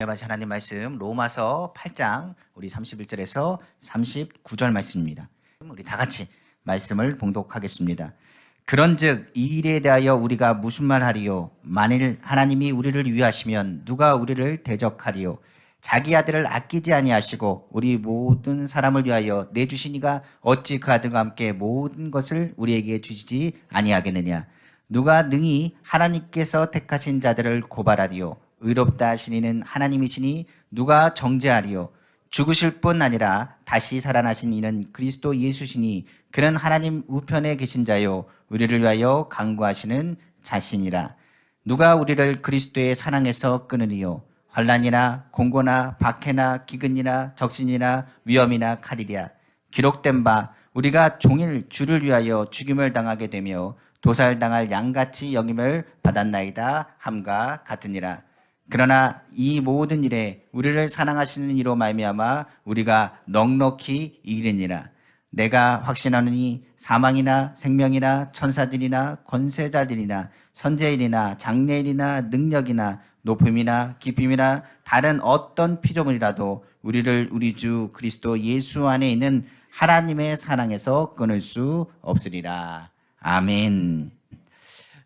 하나님 말씀 로마서 8장 우리 31절에서 39절 말씀입니다. 우리 다 같이 말씀을 봉독하겠습니다. 그런즉 이 일에 대하여 우리가 무슨 말하리요? 만일 하나님이 우리를 위하시면 누가 우리를 대적하리요? 자기 아들을 아끼지 아니하시고 우리 모든 사람을 위하여 내주시니가 어찌 그 아들과 함께 모든 것을 우리에게 주시지 아니하겠느냐? 누가 능히 하나님께서 택하신 자들을 고발하리요? 의롭다 하신 이는 하나님이시니 누가 정죄하리요? 죽으실 뿐 아니라 다시 살아나신 이는 그리스도 예수시니 그는 하나님 우편에 계신 자요 우리를 위하여 간구하시는 자신이라. 누가 우리를 그리스도의 사랑에서 끊으리요? 환난이나 공고나 박해나 기근이나 적신이나 위험이나 칼이랴. 기록된 바 우리가 종일 주를 위하여 죽임을 당하게 되며 도살당할 양같이 여김을 받았나이다 함과 같으니라. 그러나 이 모든 일에 우리를 사랑하시는 이로 말미암아 우리가 넉넉히 이기느니라. 내가 확신하노니 사망이나 생명이나 천사들이나 권세자들이나 선지자들이나 장래일이나 능력이나 높음이나 깊음이나 다른 어떤 피조물이라도 우리를 우리 주 그리스도 예수 안에 있는 하나님의 사랑에서 끊을 수 없으리라. 아멘.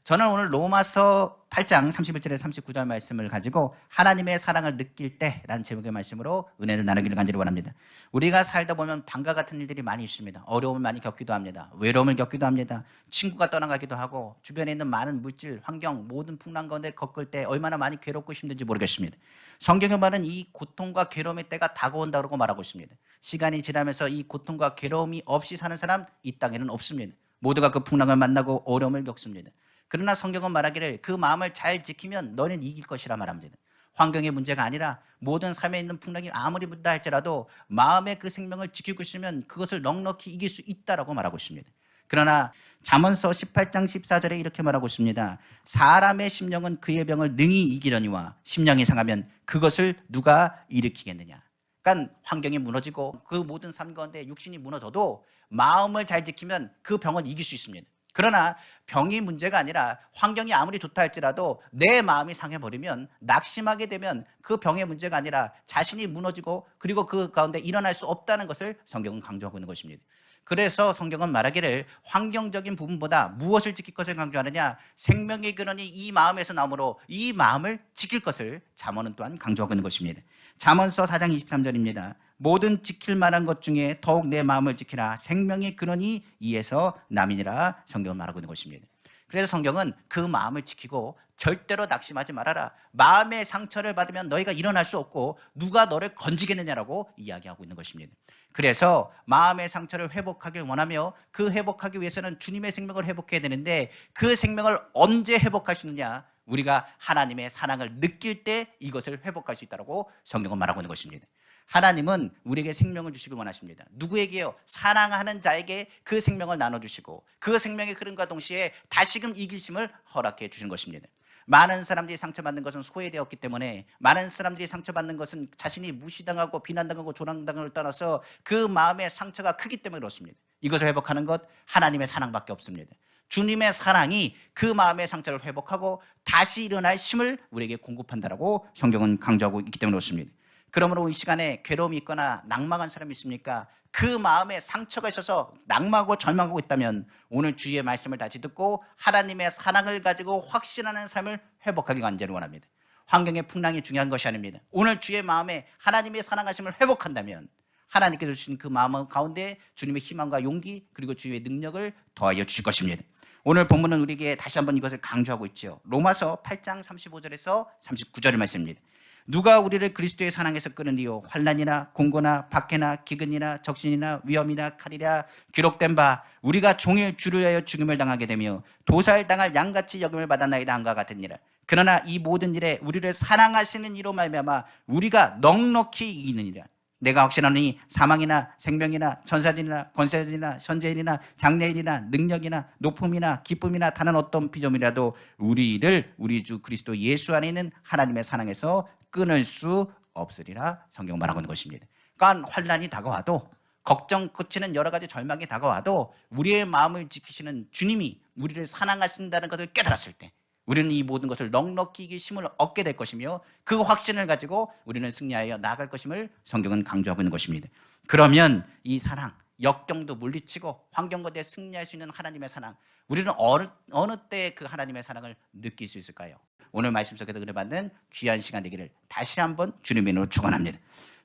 저는 오늘 로마서 8장 31절에 39절 말씀을 가지고 하나님의 사랑을 느낄 때라는 제목의 말씀으로 은혜를 나누기를 간절히 원합니다. 우리가 살다 보면 방과 같은 일들이 많이 있습니다. 어려움을 많이 겪기도 합니다. 외로움을 겪기도 합니다. 친구가 떠나가기도 하고 주변에 있는 많은 물질, 환경, 모든 풍랑 가운데 겪을 때 얼마나 많이 괴롭고 힘든지 모르겠습니다. 성경의 말은 이 고통과 괴로움의 때가 다가온다고 말하고 있습니다. 시간이 지나면서 이 고통과 괴로움이 없이 사는 사람 이 땅에는 없습니다. 모두가 그 풍랑을 만나고 어려움을 겪습니다. 그러나 성경은 말하기를 그 마음을 잘 지키면 너는 이길 것이라 말합니다. 환경의 문제가 아니라 모든 삶에 있는 풍랑이 아무리 분다 할지라도 마음의 그 생명을 지키고 있으면 그것을 넉넉히 이길 수 있다라고 말하고 있습니다. 그러나 잠언서 18장 14절에 이렇게 말하고 있습니다. 사람의 심령은 그의 병을 능히 이기려니와 심령이 상하면 그것을 누가 일으키겠느냐. 그러니까 환경이 무너지고 그 모든 삶 가운데 육신이 무너져도 마음을 잘 지키면 그 병을 이길 수 있습니다. 그러나 병이 문제가 아니라 환경이 아무리 좋다 할지라도 내 마음이 상해버리면 낙심하게 되면 그 병의 문제가 아니라 자신이 무너지고 그리고 그 가운데 일어날 수 없다는 것을 성경은 강조하고 있는 것입니다. 그래서 성경은 말하기를 환경적인 부분보다 무엇을 지킬 것을 강조하느냐? 생명의 근원이 이 마음에서 나오므로 이 마음을 지킬 것을 잠언은 또한 강조하고 있는 것입니다. 잠언서 4장 23절입니다. 모든 지킬 만한 것 중에 더욱 내 마음을 지키라. 생명의 근원이 이에서 남이니라 성경은 말하고 있는 것입니다. 그래서 성경은 그 마음을 지키고 절대로 낙심하지 말아라. 마음의 상처를 받으면 너희가 일어날 수 없고 누가 너를 건지겠느냐라고 이야기하고 있는 것입니다. 그래서 마음의 상처를 회복하길 원하며 그 회복하기 위해서는 주님의 생명을 회복해야 되는데 그 생명을 언제 회복할 수 있느냐? 우리가 하나님의 사랑을 느낄 때 이것을 회복할 수 있다고 성경은 말하고 있는 것입니다. 하나님은 우리에게 생명을 주시길 원하십니다. 누구에게요? 사랑하는 자에게 그 생명을 나눠주시고 그 생명의 흐름과 동시에 다시금 이기심을 허락해 주신 것입니다. 많은 사람들이 상처받는 것은 소외되었기 때문에 많은 사람들이 상처받는 것은 자신이 무시당하고 비난당하고 조롱당을 떠나서 그 마음의 상처가 크기 때문에 그렇습니다. 이것을 회복하는 것 하나님의 사랑밖에 없습니다. 주님의 사랑이 그 마음의 상처를 회복하고 다시 일어날 힘을 우리에게 공급한다라고 성경은 강조하고 있기 때문에 그렇습니다. 그러므로 이 시간에 괴로움이 있거나 낙망한 사람이 있습니까? 그 마음에 상처가 있어서 낙망하고 절망하고 있다면 오늘 주의 말씀을 다시 듣고 하나님의 사랑을 가지고 확신하는 삶을 회복하기 간절히 원합니다. 환경의 풍랑이 중요한 것이 아닙니다. 오늘 주의 마음에 하나님의 사랑하심을 회복한다면 하나님께서 주신 그 마음 가운데 주님의 희망과 용기 그리고 주의 능력을 더하여 주실 것입니다. 오늘 본문은 우리에게 다시 한번 이것을 강조하고 있죠. 로마서 8장 35절에서 39절의 말씀입니다. 누가 우리를 그리스도의 사랑에서 끊으리요? 환난이나 공고나 박해나 기근이나 적신이나 위험이나 칼이라. 기록된 바 우리가 종일 주를 위하여 죽임을 당하게 되며 도살당할 양같이 여김을 받았나이다 함과 같으니라. 그러나 이 모든 일에 우리를 사랑하시는 이로 말미암아 우리가 넉넉히 이기느니라. 내가 확신하노니 사망이나 생명이나 천사들이나 권세들이나 선지자들이나 장래일이나 능력이나 높음이나 기쁨이나 다른 어떤 피조물이라도 우리를 우리 주 그리스도 예수 안에 있는 하나님의 사랑에서 끊을 수 없으리라 성경 말하고 있는 것입니다. 그러니까 환난이 다가와도 걱정 끝이는 여러 가지 절망이 다가와도 우리의 마음을 지키시는 주님이 우리를 사랑하신다는 것을 깨달았을 때 우리는 이 모든 것을 넉넉히 이길 힘을 얻게 될 것이며 그 확신을 가지고 우리는 승리하여 나아갈 것임을 성경은 강조하고 있는 것입니다. 그러면 이 사랑, 역경도 물리치고 환경과 대해 승리할 수 있는 하나님의 사랑, 우리는 어느 때 그 하나님의 사랑을 느낄 수 있을까요? 오늘 말씀 속에서 은혜받는 귀한 시간 되기를 다시 한번 주님의 이름으로 축원합니다.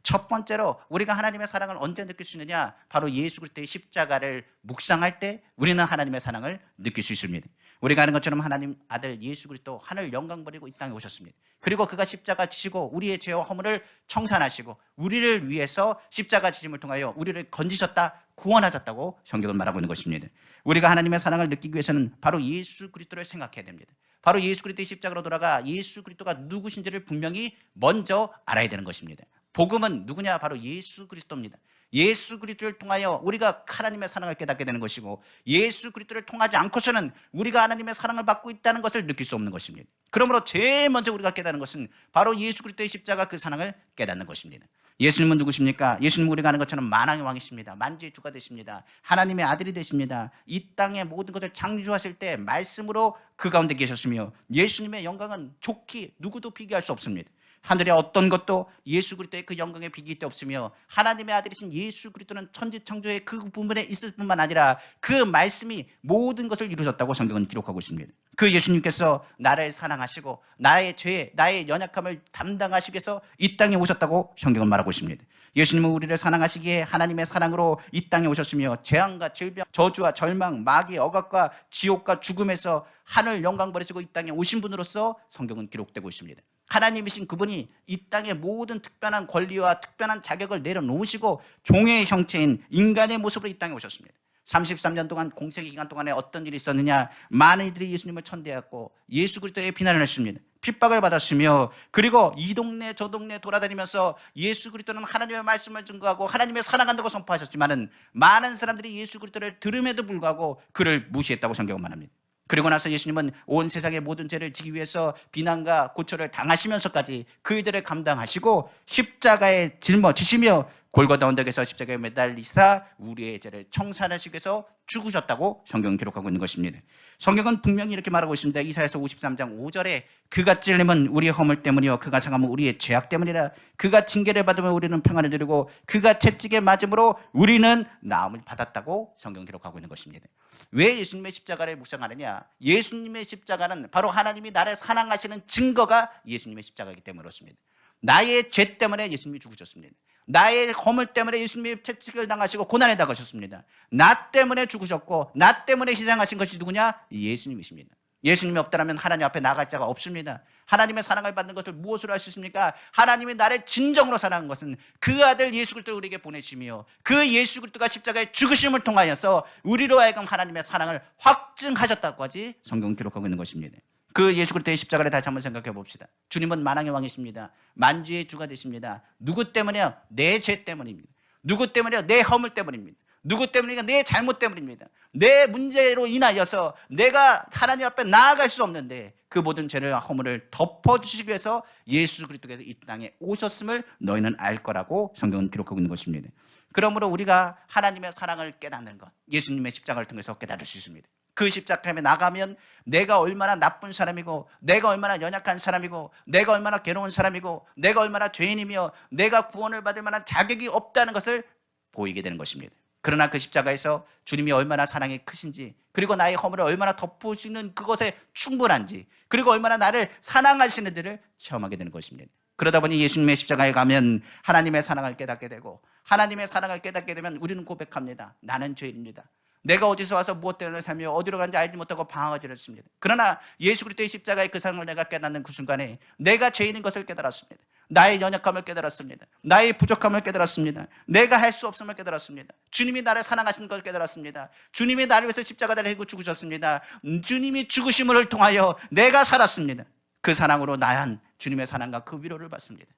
첫 번째로 우리가 하나님의 사랑을 언제 느낄 수 있느냐? 바로 예수 그리스도의 십자가를 묵상할 때 우리는 하나님의 사랑을 느낄 수 있습니다. 우리가 아는 것처럼 하나님 아들 예수 그리스도 하늘 영광 버리고 이 땅에 오셨습니다. 그리고 그가 십자가 지시고 우리의 죄와 허물을 청산하시고 우리를 위해서 십자가 지심을 통하여 우리를 건지셨다, 구원하셨다고 성경은 말하고 있는 것입니다. 우리가 하나님의 사랑을 느끼기 위해서는 바로 예수 그리스도를 생각해야 됩니다. 바로 예수 그리스도의 십자가로 돌아가 예수 그리스도가 누구신지를 분명히 먼저 알아야 되는 것입니다. 복음은 누구냐? 바로 예수 그리스도입니다. 예수 그리스도를 통하여 우리가 하나님의 사랑을 깨닫게 되는 것이고 예수 그리스도를 통하지 않고서는 우리가 하나님의 사랑을 받고 있다는 것을 느낄 수 없는 것입니다. 그러므로 제일 먼저 우리가 깨닫는 것은 바로 예수 그리스도의 십자가 그 사랑을 깨닫는 것입니다. 예수님은 누구십니까? 예수님은 우리가 아는 것처럼 만왕의 왕이십니다. 만주의 주가 되십니다. 하나님의 아들이 되십니다. 이 땅의 모든 것을 창조하실 때 말씀으로 그 가운데 계셨으며 예수님의 영광은 좋기 누구도 비교할 수 없습니다. 하늘의 어떤 것도 예수 그리스도의 그 영광에 비길 데 없으며 하나님의 아들이신 예수 그리스도는 천지창조의 그 부분에 있을 뿐만 아니라 그 말씀이 모든 것을 이루셨다고 성경은 기록하고 있습니다. 그 예수님께서 나를 사랑하시고 나의 죄, 나의 연약함을 담당하시기 위해서 이 땅에 오셨다고 성경은 말하고 있습니다. 예수님은 우리를 사랑하시기에 하나님의 사랑으로 이 땅에 오셨으며 재앙과 질병, 저주와 절망, 마귀의 억압과 지옥과 죽음에서 하늘 영광 버리시고 이 땅에 오신 분으로서 성경은 기록되고 있습니다. 하나님이신 그분이 이 땅의 모든 특별한 권리와 특별한 자격을 내려놓으시고 종의 형체인 인간의 모습으로 이 땅에 오셨습니다. 33년 동안 공생의 기간 동안에 어떤 일이 있었느냐? 많은 이들이 예수님을 천대했고 예수 그리스도의 비난을 했습니다. 핍박을 받았으며 그리고 이 동네 저 동네 돌아다니면서 예수 그리스도는 하나님의 말씀을 증거하고 하나님의 사랑한다고 선포하셨지만은 많은 사람들이 예수 그리스도를 들음에도 불구하고 그를 무시했다고 성경은 말합니다. 그리고 나서 예수님은 온 세상의 모든 죄를 지기 위해서 비난과 고초를 당하시면서까지 그 일들을 감당하시고 십자가에 짊어지시며 골고다 언덕에서 십자가에 매달리사 우리의 죄를 청산하시기 위해서 죽으셨다고 성경은 기록하고 있는 것입니다. 성경은 분명히 이렇게 말하고 있습니다. 이사야서 53장 5절에 그가 찔림은 우리의 허물 때문이요 그가 상함은 우리의 죄악 때문이라. 그가 징계를 받으면 우리는 평안을 누리고 그가 채찍에 맞음으로 우리는 나음을 받았다고 성경 기록하고 있는 것입니다. 왜 예수님의 십자가를 묵상하느냐? 예수님의 십자가는 바로 하나님이 나를 사랑하시는 증거가 예수님의 십자가이기 때문에 그렇습니다. 나의 죄 때문에 예수님이 죽으셨습니다. 나의 허물 때문에 예수님이 채찍을 당하시고 고난에 당하셨습니다. 나 때문에 죽으셨고 나 때문에 희생하신 것이 누구냐? 예수님이십니다. 예수님이 없다면 하나님 앞에 나갈 자가 없습니다. 하나님의 사랑을 받는 것을 무엇으로 할 수 있습니까? 하나님이 나를 진정으로 사랑한 것은 그 아들 예수 그리스도를 우리에게 보내시며 그 예수 그리스도가 십자가의 죽으심을 통하여서 우리로 하여금 하나님의 사랑을 확증하셨다고 하지 성경은 기록하고 있는 것입니다. 그 예수 그리스도의 십자가를 다시 한번 생각해 봅시다. 주님은 만왕의 왕이십니다. 만주의 주가 되십니다. 누구 때문에요? 내 죄 때문입니다. 누구 때문에요? 내 허물 때문입니다. 누구 때문입니까? 내 잘못 때문입니다. 내 문제로 인하여서 내가 하나님 앞에 나아갈 수 없는데 그 모든 죄를 허물을 덮어주시기 위해서 예수 그리스도께서 이 땅에 오셨음을 너희는 알 거라고 성경은 기록하고 있는 것입니다. 그러므로 우리가 하나님의 사랑을 깨닫는 것, 예수님의 십자가를 통해서 깨달을 수 있습니다. 그 십자가에 나가면 내가 얼마나 나쁜 사람이고 내가 얼마나 연약한 사람이고 내가 얼마나 괴로운 사람이고 내가 얼마나 죄인이며 내가 구원을 받을 만한 자격이 없다는 것을 보이게 되는 것입니다. 그러나 그 십자가에서 주님이 얼마나 사랑이 크신지 그리고 나의 허물을 얼마나 덮으시는 그것에 충분한지 그리고 얼마나 나를 사랑하시는지를 체험하게 되는 것입니다. 그러다 보니 예수님의 십자가에 가면 하나님의 사랑을 깨닫게 되고 하나님의 사랑을 깨닫게 되면 우리는 고백합니다. 나는 죄인입니다. 내가 어디서 와서 무엇 때문에 살며 어디로 가는지 알지 못하고 방황하지 않습니다. 그러나 예수 그리스도의 십자가의 그 사랑을 내가 깨닫는 그 순간에 내가 죄인인 것을 깨달았습니다. 나의 연약함을 깨달았습니다. 나의 부족함을 깨달았습니다. 내가 할 수 없음을 깨달았습니다. 주님이 나를 사랑하시는 것을 깨달았습니다. 주님이 나를 위해서 십자가를 지고 죽으셨습니다. 주님이 죽으심을 통하여 내가 살았습니다. 그 사랑으로 나한 주님의 사랑과 그 위로를 받습니다.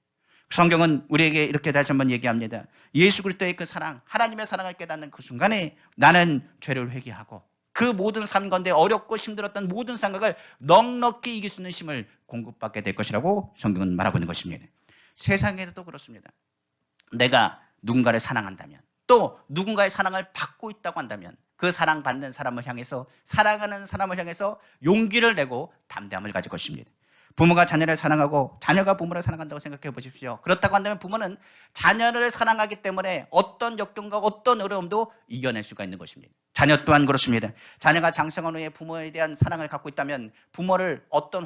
성경은 우리에게 이렇게 다시 한번 얘기합니다. 예수 그리스도의 그 사랑, 하나님의 사랑을 깨닫는 그 순간에 나는 죄를 회개하고 그 모든 삶 가운데 어렵고 힘들었던 모든 생각을 넉넉히 이길 수 있는 힘을 공급받게 될 것이라고 성경은 말하고 있는 것입니다. 세상에도 그렇습니다. 내가 누군가를 사랑한다면 또 누군가의 사랑을 받고 있다고 한다면 그 사랑받는 사람을 향해서, 사랑하는 사람을 향해서 용기를 내고 담대함을 가질 것입니다. 부모가 자녀를 사랑하고 자녀가 부모를 사랑한다고 생각해 보십시오. 그렇다고 한다면 부모는 자녀를 사랑하기 때문에 어떤 역경과 어떤 어려움도 이겨낼 수가 있는 것입니다. 자녀 또한 그렇습니다. 자녀가 장성한 후에 부모에 대한 사랑을 갖고 있다면 부모를 어떤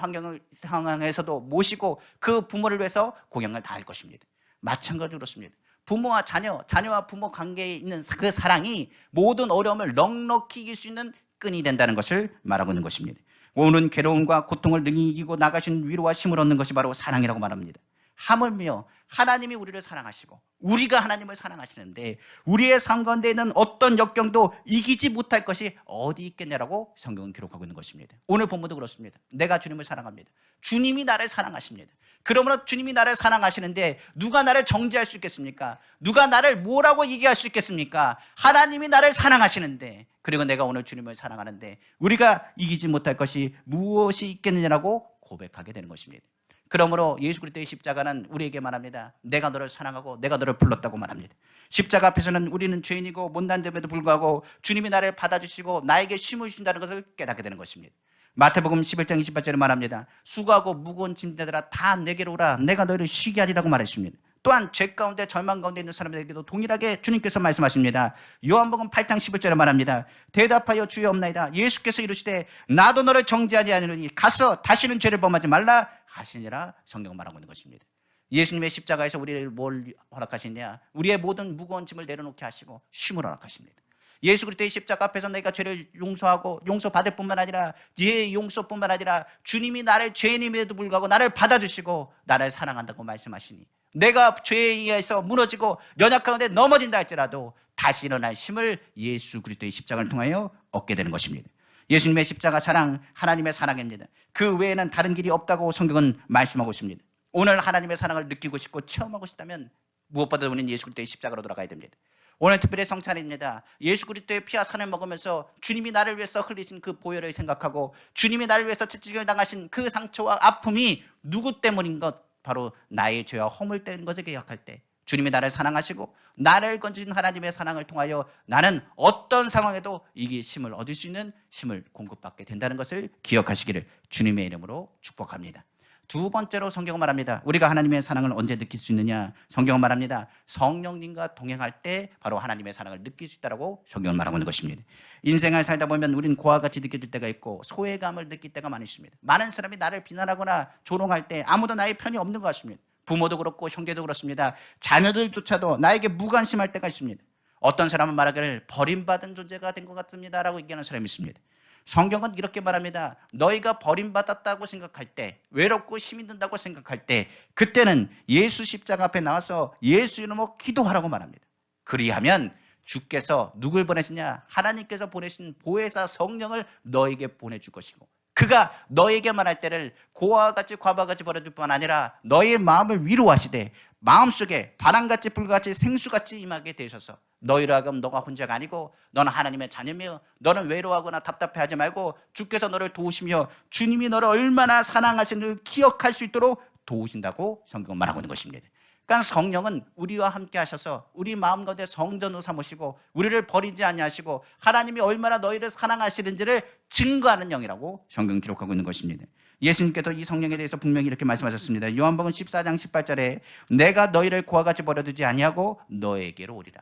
상황에서도 모시고 그 부모를 위해서 공양을 다할 것입니다. 마찬가지로 그렇습니다. 부모와 자녀와 부모 관계에 있는 그 사랑이 모든 어려움을 넉넉히 이길 수 있는 끈이 된다는 것을 말하고 있는 것입니다. 오는 괴로움과 고통을 능히 이기고 나가신 위로와 힘을 얻는 것이 바로 사랑이라고 말합니다. 하물며 하나님이 우리를 사랑하시고 우리가 하나님을 사랑하시는데 우리의 삶 가운데 있는 어떤 역경도 이기지 못할 것이 어디 있겠냐라고 성경은 기록하고 있는 것입니다. 오늘 본문도 그렇습니다. 내가 주님을 사랑합니다. 주님이 나를 사랑하십니다. 그러므로 주님이 나를 사랑하시는데 누가 나를 정죄할 수 있겠습니까? 누가 나를 뭐라고 얘기할 수 있겠습니까? 하나님이 나를 사랑하시는데, 그리고 내가 오늘 주님을 사랑하는데 우리가 이기지 못할 것이 무엇이 있겠느냐라고 고백하게 되는 것입니다. 그러므로 예수 그리스도의 십자가는 우리에게 말합니다. 내가 너를 사랑하고 내가 너를 불렀다고 말합니다. 십자가 앞에서는 우리는 죄인이고 못난됨에도 불구하고 주님이 나를 받아주시고 나에게 쉼을 주신다는 것을 깨닫게 되는 것입니다. 마태복음 11장 28절에 말합니다. 수고하고 무거운 짐자들아 다 내게로 오라. 내가 너희를 쉬게 하리라고 말했습니다. 또한 죄 가운데 절망 가운데 있는 사람들에게도 동일하게 주님께서 말씀하십니다. 요한복음 8장 11절에 말합니다. 대답하여 주여 없나이다. 예수께서 이르시되 나도 너를 정죄하지 아니하노니 가서 다시는 죄를 범하지 말라 하시니라 성경은 말하고 있는 것입니다. 예수님의 십자가에서 우리를 뭘 허락하시냐? 우리의 모든 무거운 짐을 내려놓게 하시고 쉼을 허락하십니다. 예수 그리스도의 십자가 앞에서 내가 죄를 용서하고 용서받을 뿐만 아니라 예 용서뿐만 아니라 주님이 나를 죄인임에도 불구하고 나를 받아주시고 나를 사랑한다고 말씀하시니 내가 죄에 의해서 무너지고 연약 가운데 넘어진다 할지라도 다시 일어날 힘을 예수 그리스도의 십자가를 통하여 얻게 되는 것입니다. 예수님의 십자가 사랑 하나님의 사랑입니다. 그 외에는 다른 길이 없다고 성경은 말씀하고 있습니다. 오늘 하나님의 사랑을 느끼고 싶고 체험하고 싶다면 무엇보다 우리는 예수 그리스도의 십자가로 돌아가야 됩니다. 오늘 특별히 성찬입니다. 예수 그리스도의 피와 살을 먹으면서 주님이 나를 위해서 흘리신 그 보혈을 생각하고 주님이 나를 위해서 채찍을 당하신 그 상처와 아픔이 누구 때문인 것, 바로 나의 죄와 허물 때문인 것을 기억할 때 주님이 나를 사랑하시고 나를 건지신 하나님의 사랑을 통하여 나는 어떤 상황에도 이길 힘을 얻을 수 있는 힘을 공급받게 된다는 것을 기억하시기를 주님의 이름으로 축복합니다. 두 번째로 성경은 말합니다. 우리가 하나님의 사랑을 언제 느낄 수 있느냐? 성경은 말합니다. 성령님과 동행할 때 바로 하나님의 사랑을 느낄 수 있다고 성경은 말하고 있는 것입니다. 인생을 살다 보면 우리는 고와 같이 느껴질 때가 있고 소외감을 느낄 때가 많이 있습니다. 많은 사람이 나를 비난하거나 조롱할 때 아무도 나의 편이 없는 것 같습니다. 부모도 그렇고 형제도 그렇습니다. 자녀들조차도 나에게 무관심할 때가 있습니다. 어떤 사람은 말하기를 버림받은 존재가 된 것 같습니다 라고 얘기하는 사람이 있습니다. 성경은 이렇게 말합니다. 너희가 버림받았다고 생각할 때, 외롭고 힘이 든다고 생각할 때, 그때는 예수 십자가 앞에 나와서 예수 이름으로 기도하라고 말합니다. 그리하면 주께서 누굴 보내시냐? 하나님께서 보내신 보혜사 성령을 너에게 보내줄 것이고 그가 너에게 말할 때를 고아와 같이 과부와 같이 벌어줄 뿐 아니라 너의 마음을 위로하시되 마음속에 바람같이 불같이 생수같이 임하게 되셔서 너희로 하여금 너가 혼자가 아니고 너는 하나님의 자녀며 너는 외로워하거나 답답해하지 말고 주께서 너를 도우시며 주님이 너를 얼마나 사랑하시는지를 기억할 수 있도록 도우신다고 성경은 말하고 있는 것입니다. 그러니까 성령은 우리와 함께 하셔서 우리 마음 가운데 성전으로 삼으시고 우리를 버리지 아니하시고 하나님이 얼마나 너희를 사랑하시는지를 증거하는 영이라고 성경은 기록하고 있는 것입니다. 예수님께서 이 성령에 대해서 분명히 이렇게 말씀하셨습니다. 요한복음 14장 18절에 내가 너희를 고와 같이 버려두지 아니하고 너에게로 오리라.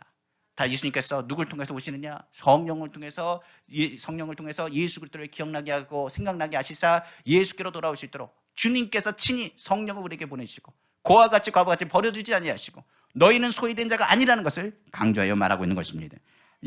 다 예수님께서 누굴 통해서 오시느냐? 성령을 통해서 예수 그리스도를 기억나게 하고 생각나게 하시사 예수께로 돌아올 수 있도록 주님께서 친히 성령을 우리에게 보내시고 고와 같이 과부와 같이 버려두지 아니하시고 너희는 소외된 자가 아니라는 것을 강조하여 말하고 있는 것입니다.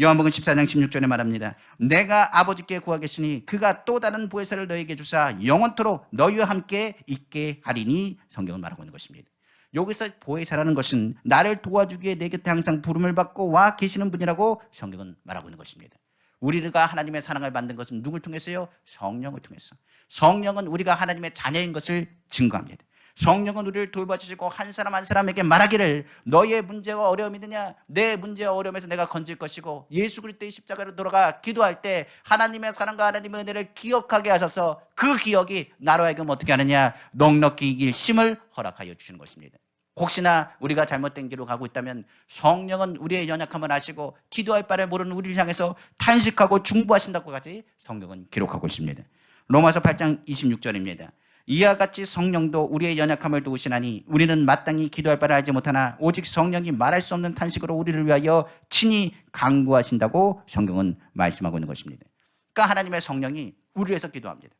요한복음 14장 16절에 말합니다. 내가 아버지께 구하겠으니 그가 또 다른 보혜사를 너희에게 주사 영원토록 너희와 함께 있게 하리니 성경은 말하고 있는 것입니다. 여기서 보혜사라는 것은 나를 도와주기에 내 곁에 항상 부름을 받고 와 계시는 분이라고 성경은 말하고 있는 것입니다. 우리가 하나님의 사랑을 받는 것은 누굴 통해서요? 성령을 통해서. 성령은 우리가 하나님의 자녀인 것을 증거합니다. 성령은 우리를 돌봐주시고 한 사람 한 사람에게 말하기를 너희의 문제와 어려움이 드냐? 내 문제와 어려움에서 내가 건질 것이고 예수 그리스도의 십자가로 돌아가 기도할 때 하나님의 사랑과 하나님의 은혜를 기억하게 하셔서 그 기억이 나로 하여금 어떻게 하느냐? 넉넉히 이길 힘을 허락하여 주시는 것입니다. 혹시나 우리가 잘못된 길로 가고 있다면 성령은 우리의 연약함을 아시고 기도할 바를 모르는 우리를 향해서 탄식하고 중보하신다고까지 성경은 기록하고 있습니다. 로마서 8장 26절입니다. 이와 같이 성령도 우리의 연약함을 도우시나니 우리는 마땅히 기도할 바를 알지 못하나 오직 성령이 말할 수 없는 탄식으로 우리를 위하여 친히 간구하신다고 성경은 말씀하고 있는 것입니다. 그러니까 하나님의 성령이 우리를 위해서 기도합니다.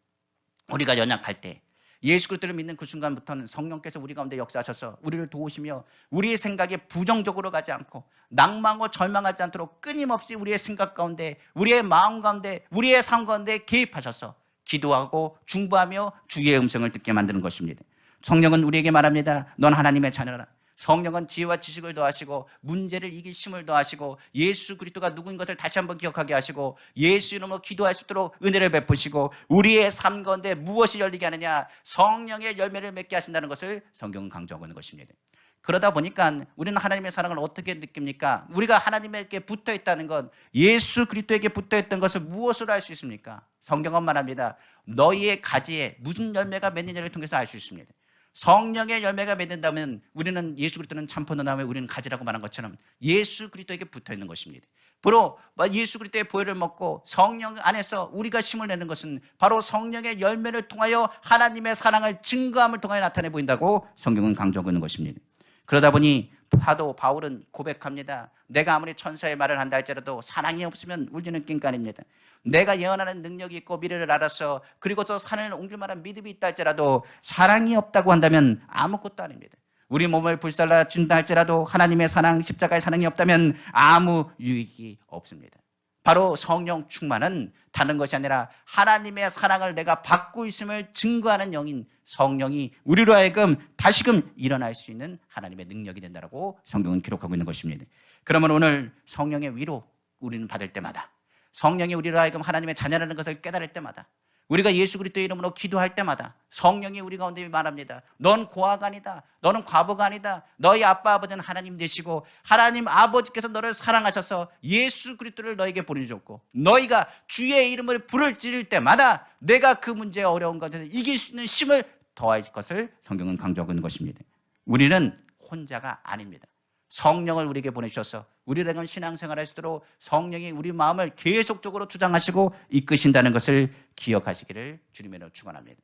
우리가 연약할 때 예수 그리스도를 믿는 그 순간부터는 성령께서 우리 가운데 역사하셔서 우리를 도우시며 우리의 생각에 부정적으로 가지 않고 낭망하고 절망하지 않도록 끊임없이 우리의 생각 가운데, 우리의 마음 가운데, 우리의 삶 가운데 개입하셔서 기도하고 중보하며 주의 음성을 듣게 만드는 것입니다. 성령은 우리에게 말합니다. 넌 하나님의 자녀라. 성령은 지혜와 지식을 더하시고 문제를 이길 힘을 더하시고 예수 그리스도가 누구인 것을 다시 한번 기억하게 하시고 예수 이름으로 기도할 수 있도록 은혜를 베푸시고 우리의 삶 가운데 무엇이 열리게 하느냐? 성령의 열매를 맺게 하신다는 것을 성경은 강조하고 있는 것입니다. 그러다 보니까 우리는 하나님의 사랑을 어떻게 느낍니까? 우리가 하나님에게 붙어 있다는 것, 예수 그리스도에게 붙어 있던 것을 무엇으로 알 수 있습니까? 성경은 말합니다. 너희의 가지에 무슨 열매가 맺느냐를 통해서 알 수 있습니다. 성령의 열매가 맺는다면 우리는 예수 그리스도는 참포도 나무에 우리는 가지라고 말한 것처럼 예수 그리스도에게 붙어 있는 것입니다. 바로 예수 그리스도의 보혈을 먹고 성령 안에서 우리가 힘을 내는 것은 바로 성령의 열매를 통하여 하나님의 사랑을 증거함을 통하여 나타내 보인다고 성경은 강조하고 있는 것입니다. 그러다 보니 사도 바울은 고백합니다. 내가 아무리 천사의 말을 한다 할지라도 사랑이 없으면 울리는 낑간입니다. 내가 예언하는 능력이 있고 미래를 알아서 그리고 또 산을 옮길 만한 믿음이 있다 할지라도 사랑이 없다고 한다면 아무것도 아닙니다. 우리 몸을 불살라 준다 할지라도 하나님의 사랑, 십자가의 사랑이 없다면 아무 유익이 없습니다. 바로 성령 충만은 다른 것이 아니라 하나님의 사랑을 내가 받고 있음을 증거하는 영인 성령이 우리로 하여금 다시금 일어날 수 있는 하나님의 능력이 된다고 성경은 기록하고 있는 것입니다. 그러면 오늘 성령의 위로 우리는 받을 때마다, 성령이 우리로 하여금 하나님의 자녀라는 것을 깨달을 때마다, 우리가 예수 그리스도의 이름으로 기도할 때마다 성령이 우리 가운데 말합니다. 넌 고아가 아니다. 너는 과부가 아니다. 너희 아빠 아버지는 하나님 되시고 하나님 아버지께서 너를 사랑하셔서 예수 그리스도를 너에게 보내줬고 너희가 주의 이름을 불을 지를 때마다 내가 그 문제의 어려운 것을 이길 수 있는 힘을 더할 것을 성경은 강조하고 있는 것입니다. 우리는 혼자가 아닙니다. 성령을 우리에게 보내주셔서 우리들은 신앙생활할 수 있도록 성령이 우리 마음을 계속적으로 주장하시고 이끄신다는 것을 기억하시기를 주님으로 축원합니다.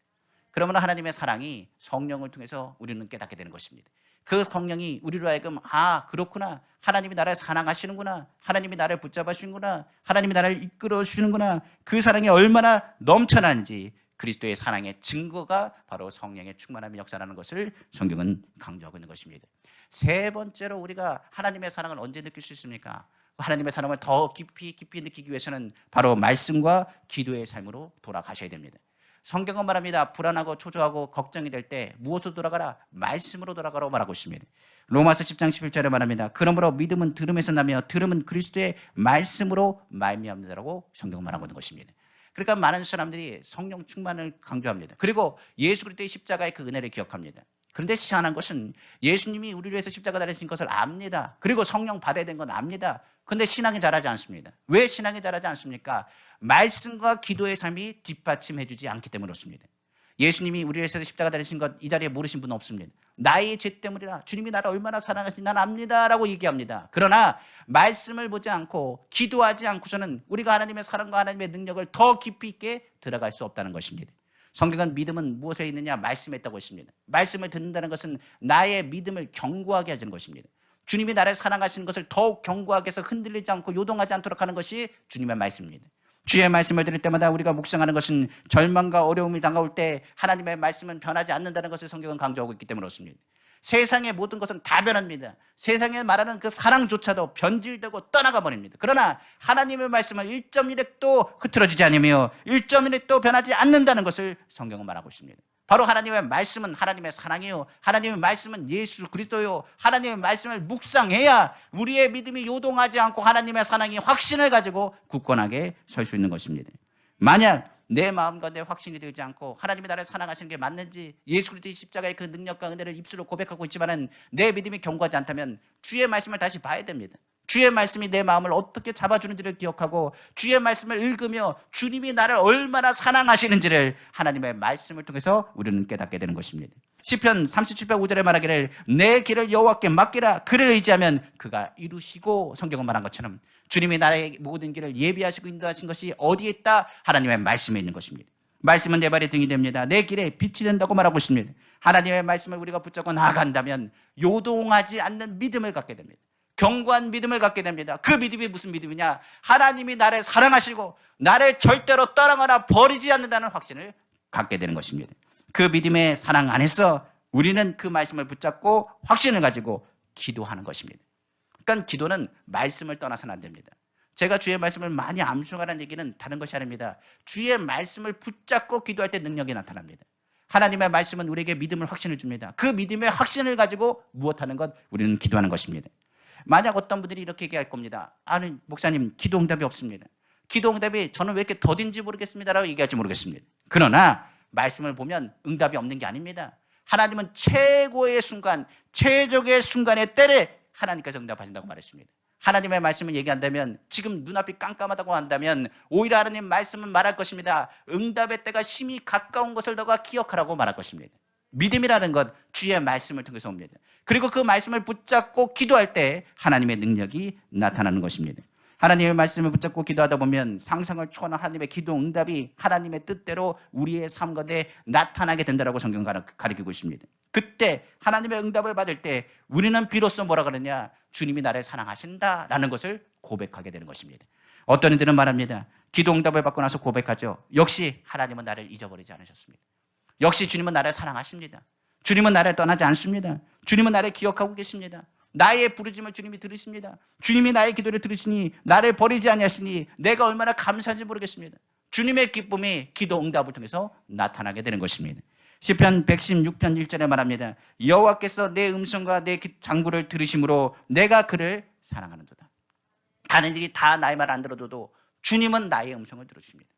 그러면 하나님의 사랑이 성령을 통해서 우리는 깨닫게 되는 것입니다. 그 성령이 우리로 하여금 그렇구나, 하나님이 나를 사랑하시는구나, 하나님이 나를 붙잡아 주시는구나, 하나님이 나를 이끌어 주시는구나, 그 사랑이 얼마나 넘쳐나는지 그리스도의 사랑의 증거가 바로 성령의 충만함의 역사라는 것을 성경은 강조하고 있는 것입니다. 세 번째로 우리가 하나님의 사랑을 언제 느낄 수 있습니까? 하나님의 사랑을 더 깊이 느끼기 위해서는 바로 말씀과 기도의 삶으로 돌아가셔야 됩니다. 성경은 말합니다. 불안하고 초조하고 걱정이 될 때 무엇으로 돌아가라? 말씀으로 돌아가라고 말하고 있습니다. 로마서 10장 11절에 말합니다. 그러므로 믿음은 들음에서 나며 들음은 그리스도의 말씀으로 말미암는다라고 성경은 말하고 있는 것입니다. 그러니까 많은 사람들이 성령 충만을 강조합니다. 그리고 예수 그리스도의 십자가의 그 은혜를 기억합니다. 그런데 희한한 것은 예수님이 우리를 위해서 십자가 달리신 것을 압니다. 그리고 성령 받아야 되는 건 압니다. 그런데 신앙이 자라지 않습니다. 왜 신앙이 자라지 않습니까? 말씀과 기도의 삶이 뒷받침해 주지 않기 때문에 그렇습니다. 예수님이 우리를 위해서 십자가 달리신 것 이 자리에 모르신 분은 없습니다. 나의 죄 때문이라 주님이 나를 얼마나 사랑하시는지 난 압니다 라고 얘기합니다. 그러나 말씀을 보지 않고 기도하지 않고서는 우리가 하나님의 사랑과 하나님의 능력을 더 깊이 있게 들어갈 수 없다는 것입니다. 성경은 믿음은 무엇에 있느냐? 말씀에 있다고 했습니다. 말씀을 듣는다는 것은 나의 믿음을 견고하게 하는 것입니다. 주님이 나를 사랑하시는 것을 더욱 견고하게 해서 흔들리지 않고 요동하지 않도록 하는 것이 주님의 말씀입니다. 주의 말씀을 들을 때마다 우리가 묵상하는 것은 절망과 어려움이 다가올 때 하나님의 말씀은 변하지 않는다는 것을 성경은 강조하고 있기 때문에 그렇습니다. 세상의 모든 것은 다 변합니다. 세상에 말하는 그 사랑조차도 변질되고 떠나가 버립니다. 그러나 하나님의 말씀은 1.1핵도 흐트러지지 않으며 1.1핵도 변하지 않는다는 것을 성경은 말하고 있습니다. 바로 하나님의 말씀은 하나님의 사랑이요, 하나님의 말씀은 예수 그리스도요, 하나님의 말씀을 묵상해야 우리의 믿음이 요동하지 않고 하나님의 사랑이 확신을 가지고 굳건하게 설 수 있는 것입니다. 만약 내 마음 가운데 확신이 되지 않고 하나님이 나를 사랑하시는 게 맞는지 예수 그리스도의 십자가의 그 능력과 은혜를 입술로 고백하고 있지만은 내 믿음이 견고하지 않다면 주의 말씀을 다시 봐야 됩니다. 주의 말씀이 내 마음을 어떻게 잡아주는지를 기억하고 주의 말씀을 읽으며 주님이 나를 얼마나 사랑하시는지를 하나님의 말씀을 통해서 우리는 깨닫게 되는 것입니다. 시편 37편 5절에 말하기를 내 길을 여호와께 맡기라. 그를 의지하면 그가 이루시고, 성경은 말한 것처럼 주님이 나의 모든 길을 예비하시고 인도하신 것이 어디에 있다? 하나님의 말씀에 있는 것입니다. 말씀은 내 발의 등이 됩니다. 내 길에 빛이 된다고 말하고 있습니다. 하나님의 말씀을 우리가 붙잡고 나아간다면 요동하지 않는 믿음을 갖게 됩니다. 견고한 믿음을 갖게 됩니다. 그 믿음이 무슨 믿음이냐? 하나님이 나를 사랑하시고 나를 절대로 떠나거나 버리지 않는다는 확신을 갖게 되는 것입니다. 그 믿음의 사랑 안에서 우리는 그 말씀을 붙잡고 확신을 가지고 기도하는 것입니다. 그러니까 기도는 말씀을 떠나서는 안 됩니다. 제가 주의 말씀을 많이 암송하라는 얘기는 다른 것이 아닙니다. 주의 말씀을 붙잡고 기도할 때 능력이 나타납니다. 하나님의 말씀은 우리에게 믿음을 확신을 줍니다. 그 믿음의 확신을 가지고 무엇하는 것? 우리는 기도하는 것입니다. 만약 어떤 분들이 이렇게 얘기할 겁니다. 아니 목사님, 기도 응답이 없습니다. 기도 응답이 저는 왜 이렇게 더딘지 모르겠습니다라고 얘기할지 모르겠습니다. 그러나 말씀을 보면 응답이 없는 게 아닙니다. 하나님은 최고의 순간, 최적의 순간의 때를 하나님께서 응답하신다고 말했습니다. 하나님의 말씀을 얘기한다면, 지금 눈앞이 깜깜하다고 한다면 오히려 하나님 말씀은 말할 것입니다. 응답의 때가 심히 가까운 것을 너가 기억하라고 말할 것입니다. 믿음이라는 것, 주의 말씀을 통해서 옵니다. 그리고 그 말씀을 붙잡고 기도할 때 하나님의 능력이 나타나는 것입니다. 하나님의 말씀을 붙잡고 기도하다 보면 상상을 초월한 하나님의 기도 응답이 하나님의 뜻대로 우리의 삶 가운데 나타나게 된다고 성경 가르치고 있습니다. 그때 하나님의 응답을 받을 때 우리는 비로소 뭐라 그러냐? 주님이 나를 사랑하신다라는 것을 고백하게 되는 것입니다. 어떤 이들은 말합니다. 기도 응답을 받고 나서 고백하죠. 역시 하나님은 나를 잊어버리지 않으셨습니다. 역시 주님은 나를 사랑하십니다. 주님은 나를 떠나지 않습니다. 주님은 나를 기억하고 계십니다. 나의 부르짖음을 주님이 들으십니다. 주님이 나의 기도를 들으시니 나를 버리지 아니하시니 내가 얼마나 감사한지 모르겠습니다. 주님의 기쁨이 기도 응답을 통해서 나타나게 되는 것입니다. 시편 116편 1절에 말합니다. 여호와께서 내 음성과 내 장구를 들으심으로 내가 그를 사랑하는도다. 다른 일이 다 나의 말 안 들어도 주님은 나의 음성을 들어주십니다.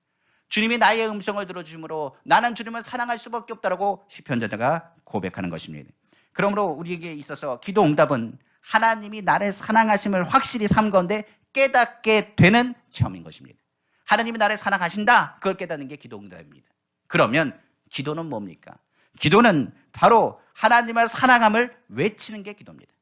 주님이 나의 음성을 들어주심으로 나는 주님을 사랑할 수밖에 없다라고 시편자가 고백하는 것입니다. 그러므로 우리에게 있어서 기도 응답은 하나님이 나를 사랑하심을 확실히 삶 가운데 깨닫게 되는 체험인 것입니다. 하나님이 나를 사랑하신다, 그걸 깨닫는 게 기도 응답입니다. 그러면 기도는 뭡니까? 기도는 바로 하나님의 사랑함을 외치는 게 기도입니다.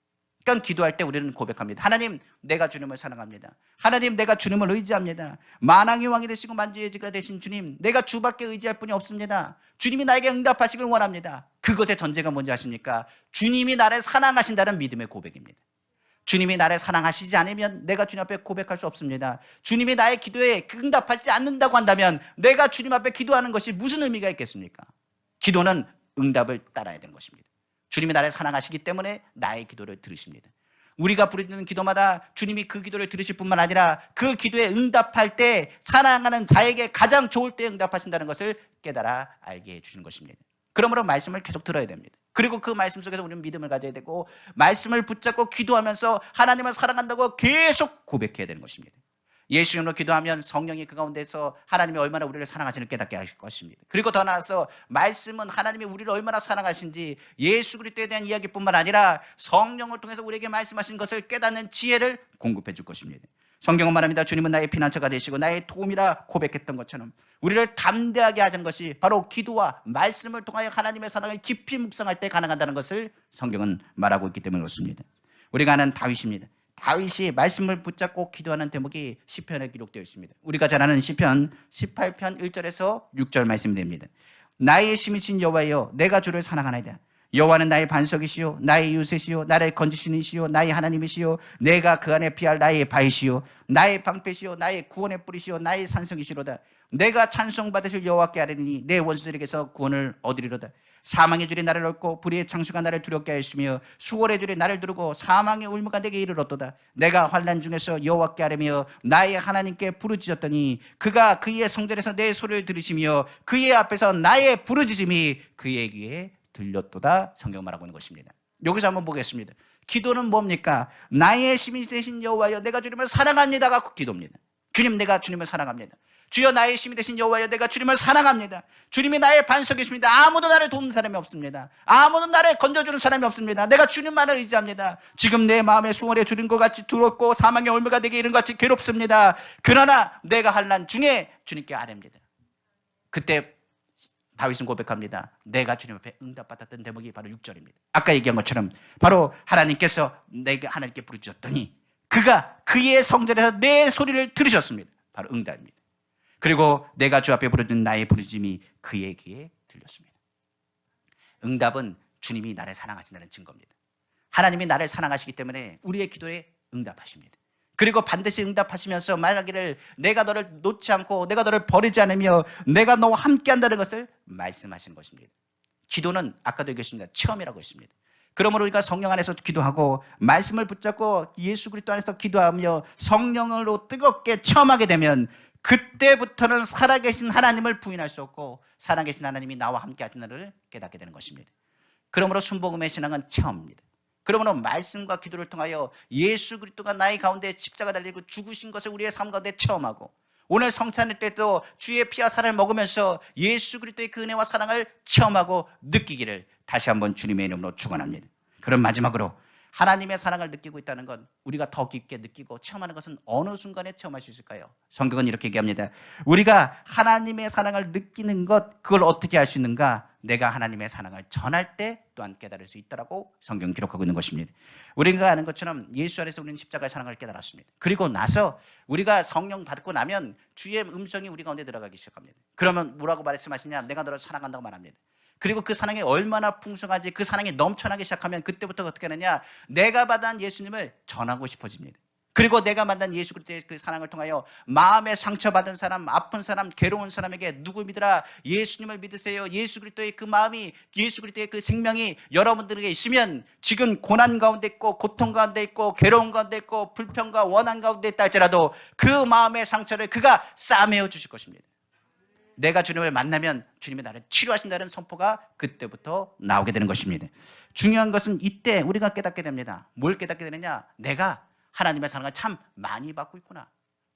그러니까 기도할 때 우리는 고백합니다. 하나님, 내가 주님을 사랑합니다. 하나님, 내가 주님을 의지합니다. 만왕의 왕이 되시고 만주의 주가 되신 주님, 내가 주밖에 의지할 분이 없습니다. 주님이 나에게 응답하시길 원합니다. 그것의 전제가 뭔지 아십니까? 주님이 나를 사랑하신다는 믿음의 고백입니다. 주님이 나를 사랑하시지 않으면 내가 주님 앞에 고백할 수 없습니다. 주님이 나의 기도에 응답하지 않는다고 한다면 내가 주님 앞에 기도하는 것이 무슨 의미가 있겠습니까? 기도는 응답을 따라야 되는 것입니다. 주님이 나를 사랑하시기 때문에 나의 기도를 들으십니다. 우리가 부르는 기도마다 주님이 그 기도를 들으실 뿐만 아니라 그 기도에 응답할 때 사랑하는 자에게 가장 좋을 때 응답하신다는 것을 깨달아 알게 해주시는 것입니다. 그러므로 말씀을 계속 들어야 됩니다. 그리고 그 말씀 속에서 우리는 믿음을 가져야 되고 말씀을 붙잡고 기도하면서 하나님을 사랑한다고 계속 고백해야 되는 것입니다. 예수 이름으로 기도하면 성령이 그 가운데서 하나님이 얼마나 우리를 사랑하시는 깨닫게 하실 것입니다. 그리고 더 나아서 말씀은 하나님이 우리를 얼마나 사랑하신지 예수 그리스도에 대한 이야기뿐만 아니라 성령을 통해서 우리에게 말씀하신 것을 깨닫는 지혜를 공급해 줄 것입니다. 성경은 말합니다. 주님은 나의 피난처가 되시고 나의 도움이라 고백했던 것처럼 우리를 담대하게 하자는 것이 바로 기도와 말씀을 통하여 하나님의 사랑을 깊이 묵상할 때 가능하다는 것을 성경은 말하고 있기 때문에 그렇습니다. 우리가 아는 다윗입니다. 다윗이 말씀을 붙잡고 기도하는 대목이 시편에 기록되어 있습니다. 우리가 잘 아는 시편 18편 1절에서 6절 말씀이 됩니다. 나의 힘이신 여호와여, 내가 주를 사랑하나이다. 여호와는 나의 반석이시요 나의 요새시요 나를 건지시는 이시요 나의 하나님이시요 내가 그 안에 피할 나의 바위시요 나의 방패시요 나의 구원의 뿌리시요 나의 산성이시로다. 내가 찬송받으실 여호와께 아뢰니 내 원수들에게서 구원을 얻으리로다. 사망의 줄이 나를 얻고 불의의 창수가 나를 두렵게 하였으며 수월의 줄이 나를 두르고 사망의 울무가 내게 이르렀도다. 내가 환난 중에서 여호와께 아뢰며 나의 하나님께 부르짖었더니 그가 그의 성전에서 내 소리를 들으시며 그의 앞에서 나의 부르짖음이 그의 귀에 들렸도다. 성경 말하고 있는 것입니다. 여기서 한번 보겠습니다. 기도는 뭡니까? 나의 힘이 되신 여호와여, 내가 주님을 사랑합니다가 기도입니다. 주님, 내가 주님을 사랑합니다. 주여, 나의 힘이 되신 여호와여, 내가 주님을 사랑합니다. 주님이 나의 반석이십니다. 아무도 나를 돕는 사람이 없습니다. 아무도 나를 건져주는 사람이 없습니다. 내가 주님만을 의지합니다. 지금 내 마음에 수월의 줄인 것 같이 두렵고 사망의 올무가 내게 이른 것 같이 괴롭습니다. 그러나 내가 환난 중에 주님께 아뢰입니다. 그때 다윗은 고백합니다. 내가 주님 앞에 응답받았던 대목이 바로 6절입니다. 아까 얘기한 것처럼 바로 하나님께서 내게 하나님께 부르짖었더니 그가 그의 성전에서 내 소리를 들으셨습니다. 바로 응답입니다. 그리고 내가 주 앞에 부르짖은 나의 부르짖음이 그의 귀에 들렸습니다. 응답은 주님이 나를 사랑하신다는 증거입니다. 하나님이 나를 사랑하시기 때문에 우리의 기도에 응답하십니다. 그리고 반드시 응답하시면서 말하기를 내가 너를 놓지 않고 내가 너를 버리지 않으며 내가 너와 함께한다는 것을 말씀하시는 것입니다. 기도는 아까도 얘기했습니다. 체험이라고 했습니다. 그러므로 우리가 성령 안에서 기도하고 말씀을 붙잡고 예수 그리스도 안에서 기도하며 성령으로 뜨겁게 체험하게 되면 그때부터는 살아계신 하나님을 부인할 수 없고 살아계신 하나님이 나와 함께 하시는 깨닫게 되는 것입니다. 그러므로 순복음의 신앙은 체험입니다. 그러므로 말씀과 기도를 통하여 예수 그리스도가 나의 가운데 십자가 달리고 죽으신 것을 우리의 삶 가운데 체험하고 오늘 성찬일 때도 주의 피와 살을 먹으면서 예수 그리스도의 그 은혜와 사랑을 체험하고 느끼기를 다시 한번 주님의 이름으로 축원합니다. 그럼 마지막으로 하나님의 사랑을 느끼고 있다는 건 우리가 더 깊게 느끼고 체험하는 것은 어느 순간에 체험할 수 있을까요? 성경은 이렇게 얘기합니다. 우리가 하나님의 사랑을 느끼는 것, 그걸 어떻게 할 수 있는가? 내가 하나님의 사랑을 전할 때 또한 깨달을 수 있다라고 성경 기록하고 있는 것입니다. 우리가 아는 것처럼 예수 안에서 우리는 십자가의 사랑을 깨달았습니다. 그리고 나서 우리가 성령 받고 나면 주의 음성이 우리 가운데 들어가기 시작합니다. 그러면 뭐라고 말씀하시냐? 내가 너를 사랑한다고 말합니다. 그리고 그 사랑이 얼마나 풍성한지 그 사랑이 넘쳐나기 시작하면 그때부터 어떻게 하느냐? 내가 받은 예수님을 전하고 싶어집니다. 그리고 내가 만난 예수 그리스도의 그 사랑을 통하여 마음에 상처받은 사람, 아픈 사람, 괴로운 사람에게 누구 믿으라? 예수님을 믿으세요. 예수 그리스도의 그 마음이, 예수 그리스도의 그 생명이 여러분들에게 있으면 지금 고난 가운데 있고 고통 가운데 있고 괴로운 가운데 있고 불평과 원한 가운데 있다 할지라도 그 마음의 상처를 그가 싸매어 주실 것입니다. 내가 주님을 만나면 주님이 나를 치료하신다는 선포가 그때부터 나오게 되는 것입니다. 중요한 것은 이때 우리가 깨닫게 됩니다. 뭘 깨닫게 되느냐? 내가 하나님의 사랑을 참 많이 받고 있구나.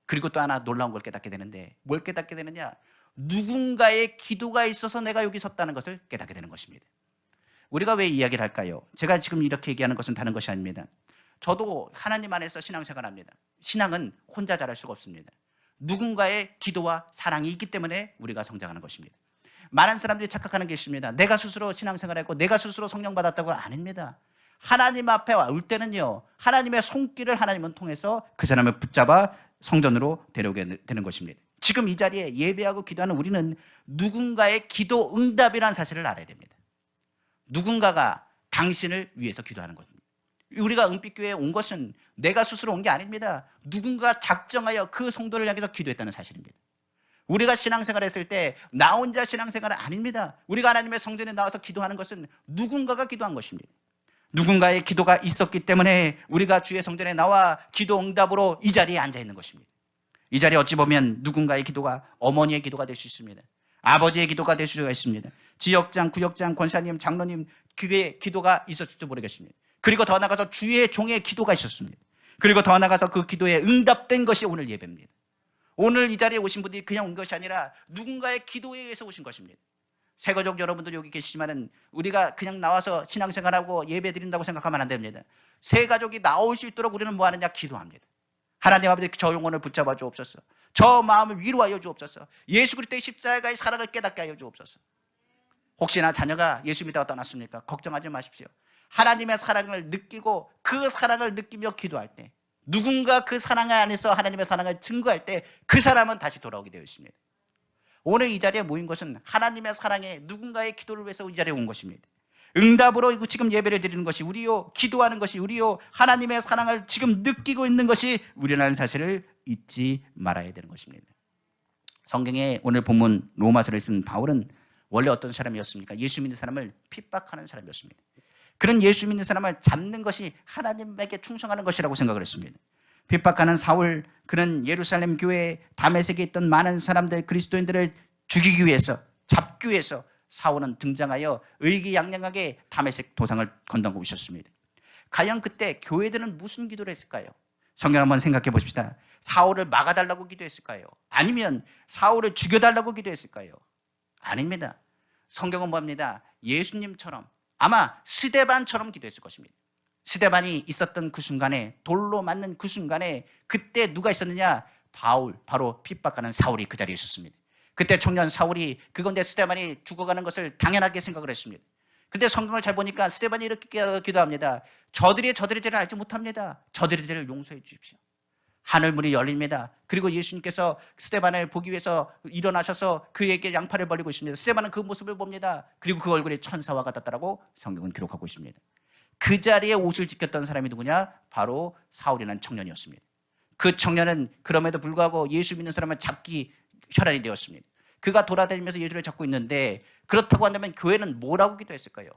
그리고 또 하나 놀라운 걸 깨닫게 되는데 뭘 깨닫게 되느냐? 누군가의 기도가 있어서 내가 여기 섰다는 것을 깨닫게 되는 것입니다. 우리가 왜 이야기를 할까요? 제가 지금 이렇게 얘기하는 것은 다른 것이 아닙니다. 저도 하나님 안에서 신앙생활을 합니다. 신앙은 혼자 잘할 수가 없습니다. 누군가의 기도와 사랑이 있기 때문에 우리가 성장하는 것입니다. 많은 사람들이 착각하는 게 있습니다. 내가 스스로 신앙생활을 했고 내가 스스로 성령 받았다고. 아닙니다. 하나님 앞에 올 때는요, 하나님의 손길을 하나님은 통해서 그 사람을 붙잡아 성전으로 데려오게 되는 것입니다. 지금 이 자리에 예배하고 기도하는 우리는 누군가의 기도 응답이라는 사실을 알아야 됩니다. 누군가가 당신을 위해서 기도하는 것입니다. 우리가 은빛교회에 온 것은 내가 스스로 온 게 아닙니다. 누군가 작정하여 그 성도를 향해서 기도했다는 사실입니다. 우리가 신앙생활을 했을 때 나 혼자 신앙생활은 아닙니다. 우리가 하나님의 성전에 나와서 기도하는 것은 누군가가 기도한 것입니다. 누군가의 기도가 있었기 때문에 우리가 주의 성전에 나와 기도 응답으로 이 자리에 앉아 있는 것입니다. 이 자리에 어찌 보면 누군가의 기도가 어머니의 기도가 될 수 있습니다. 아버지의 기도가 될 수가 있습니다. 지역장, 구역장, 권사님, 장로님 그의 기도가 있었을지도 모르겠습니다. 그리고 더 나아가서 주의 종의 기도가 있었습니다. 그리고 더 나아가서 그 기도에 응답된 것이 오늘 예배입니다. 오늘 이 자리에 오신 분들이 그냥 온 것이 아니라 누군가의 기도에 의해서 오신 것입니다. 새가족 여러분들 여기 계시지만은 우리가 그냥 나와서 신앙생활하고 예배 드린다고 생각하면 안 됩니다. 새가족이 나올 수 있도록 우리는 뭐 하느냐? 기도합니다. 하나님 아버지 저 영혼을 붙잡아 주옵소서. 저 마음을 위로하여 주옵소서. 예수 그리스도의 십자가의 사랑을 깨닫게 하여 주옵소서. 혹시나 자녀가 예수 믿다가 떠났습니까? 걱정하지 마십시오. 하나님의 사랑을 느끼고 그 사랑을 느끼며 기도할 때 누군가 그 사랑 안에서 하나님의 사랑을 증거할 때 그 사람은 다시 돌아오게 되어 있습니다. 오늘 이 자리에 모인 것은 하나님의 사랑에 누군가의 기도를 위해서 이 자리에 온 것입니다. 응답으로 지금 예배를 드리는 것이 우리요, 기도하는 것이 우리요, 하나님의 사랑을 지금 느끼고 있는 것이 우리라는 사실을 잊지 말아야 되는 것입니다. 성경에 오늘 본문 로마서를 쓴 바울은 원래 어떤 사람이었습니까? 예수 믿는 사람을 핍박하는 사람이었습니다. 그런 예수 믿는 사람을 잡는 것이 하나님에게 충성하는 것이라고 생각을 했습니다. 핍박하는 사울, 그는 예루살렘 교회 다메섹에 있던 많은 사람들, 그리스도인들을 죽이기 위해서, 잡기 위해서 사울은 등장하여 의기양양하게 다메섹 도상을 건너고 있었습니다. 과연 그때 교회들은 무슨 기도를 했을까요? 성경 한번 생각해 보십시다. 사울을 막아달라고 기도했을까요? 아니면 사울을 죽여달라고 기도했을까요? 아닙니다. 성경은 뭡니다. 예수님처럼 아마 스데반처럼 기도했을 것입니다. 스데반이 있었던 그 순간에, 돌로 맞는 그 순간에 그때 누가 있었느냐? 바울, 바로 핍박하는 사울이 그 자리에 있었습니다. 그때 청년 사울이 그건데 스데반이 죽어가는 것을 당연하게 생각을 했습니다. 근데 성경을 잘 보니까 스데반이 이렇게 기도합니다. 저들이 저들의 죄를 알지 못합니다. 저들의 죄를 용서해 주십시오. 하늘문이 열립니다. 그리고 예수님께서 스데반을 보기 위해서 일어나셔서 그에게 양팔을 벌리고 있습니다. 스데반은 그 모습을 봅니다. 그리고 그 얼굴이 천사와 같았다라고 성경은 기록하고 있습니다. 그 자리에 옷을 지켰던 사람이 누구냐? 바로 사울이라는 청년이었습니다. 그 청년은 그럼에도 불구하고 예수 믿는 사람을 잡기 혈안이 되었습니다. 그가 돌아다니면서 예수를 잡고 있는데, 그렇다고 한다면 교회는 뭐라고 기도했을까요?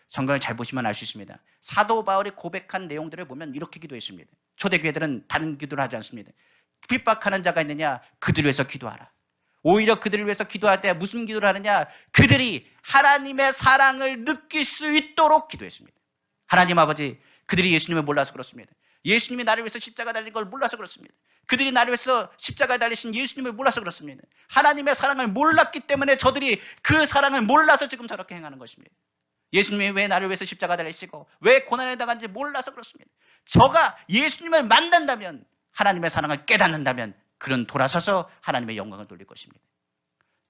성경을 잘 보시면 알 수 있습니다. 사도 바울이 고백한 내용들을 보면 이렇게 기도했습니다. 초대교회들은 다른 기도를 하지 않습니다. 핍박하는 자가 있느냐? 그들을 위해서 기도하라. 오히려 그들을 위해서 기도할 때 무슨 기도를 하느냐? 그들이 하나님의 사랑을 느낄 수 있도록 기도했습니다. 하나님 아버지, 그들이 예수님을 몰라서 그렇습니다. 예수님이 나를 위해서 십자가 달린 걸 몰라서 그렇습니다. 그들이 나를 위해서 십자가에 달리신 예수님을 몰라서 그렇습니다. 하나님의 사랑을 몰랐기 때문에 저들이 그 사랑을 몰라서 지금 저렇게 행하는 것입니다. 예수님이 왜 나를 위해서 십자가 달리시고 왜 고난에 당한지 몰라서 그렇습니다. 저가 예수님을 만난다면, 하나님의 사랑을 깨닫는다면 그는 돌아서서 하나님의 영광을 돌릴 것입니다.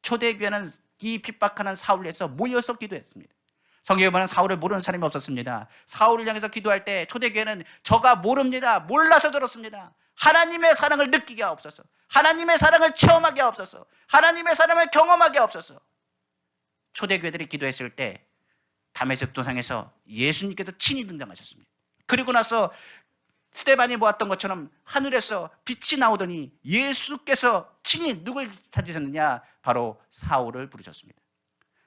초대교회는 이 핍박하는 사울을 위해서 모여서 기도했습니다. 성경에 보면 사울을 모르는 사람이 없었습니다. 사울을 향해서 기도할 때 초대교회는 저가 모릅니다. 몰라서 들었습니다. 하나님의 사랑을 느끼게 하옵소서. 하나님의 사랑을 체험하게 하옵소서. 하나님의 사랑을 경험하게 하옵소서. 초대교회들이 기도했을 때 다메섹 도상에서 예수님께서 친히 등장하셨습니다. 그리고 나서 스데반이 보았던 것처럼 하늘에서 빛이 나오더니 예수께서 친히 누굴 찾으셨느냐? 바로 사울을 부르셨습니다.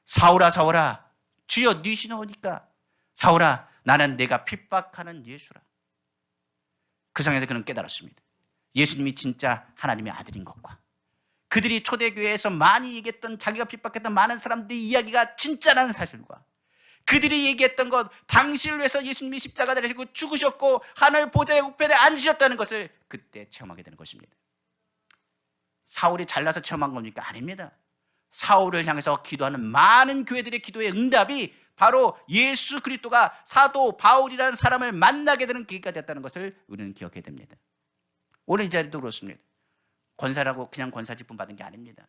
사울아, 사울아, 주여 니시노니까. 사울아, 나는 내가 핍박하는 예수라. 그 상황에서 그는 깨달았습니다. 예수님이 진짜 하나님의 아들인 것과, 그들이 초대교회에서 많이 얘기했던, 자기가 핍박했던 많은 사람들의 이야기가 진짜라는 사실과, 그들이 얘기했던 것, 당신을 위해서 예수님이 십자가 달리시고 죽으셨고 하늘 보좌의 우편에 앉으셨다는 것을 그때 체험하게 되는 것입니다. 사울이 잘나서 체험한 겁니까? 아닙니다. 사울을 향해서 기도하는 많은 교회들의 기도의 응답이 바로 예수 그리스도가 사도 바울이라는 사람을 만나게 되는 계기가 됐다는 것을 우리는 기억해야 됩니다. 오늘 이 자리도 그렇습니다. 권사라고 그냥 권사 직분 받은 게 아닙니다.